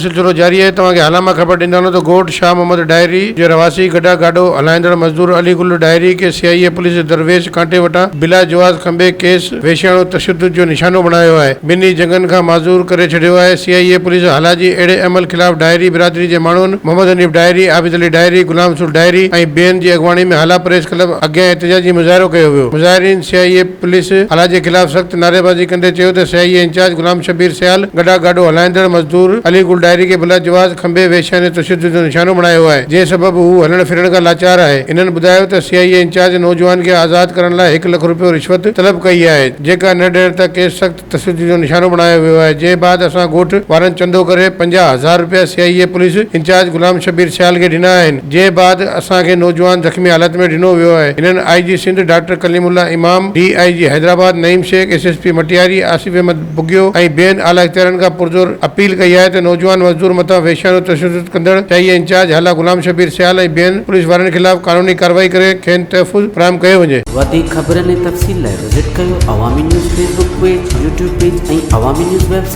सिलसिलो जारी है। तव्हांखे हाल मां ख़बर ॾींदा तो गोट शाह मोहम्मद डायरी जे रवासी गड्ढा गाडो हलाईंदड़ मजदूर अली गुल डायरी के सीआईए पुलिस दरवेश कांटे वटां बिला जवाज़ खंबे केस वेश्याणो तशद्दुद जो निशानो बणायो आहे। ॿिन्ही जंगनि खां माज़ूर करे छॾियो आहे। सीआईए पुलिस हालाजी अहिड़े अमल ख़िलाफ़ डायरी बिरादरी जे माण्हुनि Mohammad Hanif diary, Abid Ali diary, Ghulam Rasool diary ऐं ॿियनि जी अॻवानी में हाला प्रेस क्लब अॻियां एहतजाजी मुज़ाहिरो कयो वियो। मुज़ाहिरीन सीआईए पुलिस हाला जे ख़िलाफ़ सख़्त नारेबाज़ी कंदे चयो त सीआईए इंचार्ज गुलाम शबीर सियाल गड्ढा गाडो हलाईंदड़ मजदूर अली गुल डायरी के बिला जवाज़ खंबे वेश्या ने तशद्दुद जो निशानो बणायो आहे, जंहिं सबबि हू हलण फिरण खां लाचार आहे। इन्हनि ॿुधायो त सीआईए इंचार्ज नौजवान खे आज़ाद करण लाइ 1 लख रुपयो रिश्वत तलब कई आहे, जेका न ॾियण त केस सख़्त तशद्दुद जो निशानो बणायो वियो आहे। जंहिं बाद असां ॻोठ वारनि चंदो करे 50,000 रुपया सीआईए पुलिस इंचार्ज गुलाम शबीर सियाल खे ॾिना आहिनि, जंहिं बाद असांखे नौजवान ज़ख़्मी हालत में ॾिनो वियो आहे। इन्हनि आईजी सिंध डॉक्टर कलीमुल्ला इमाम, डीआईजी हैदराबाद नईम शेख, एसएसपी मटियारी आसिफ अहमद बुगियो ऐं ॿियनि आला इख्तियारनि खां पुरज़ोर अपील कई आहे त नौजवान मज़दूर मथां वेश्याणो तशद्दुद कंदड़ सीआईए इंचार्ज हाला गुलाम शबीर सियाल ऐं ॿियनि पुलिस वारनि ख़िलाफ़ क़ानूनी कार्रवाई करे खेनि तहफ़ुज़ फ़राहम कयो वञे। वधीक ख़बरनि ऐं तफ़सील लाइ विज़िट कयो अवामी news Facebook page, YouTube page ऐं अवामी न्यूज़ वेबसाइट।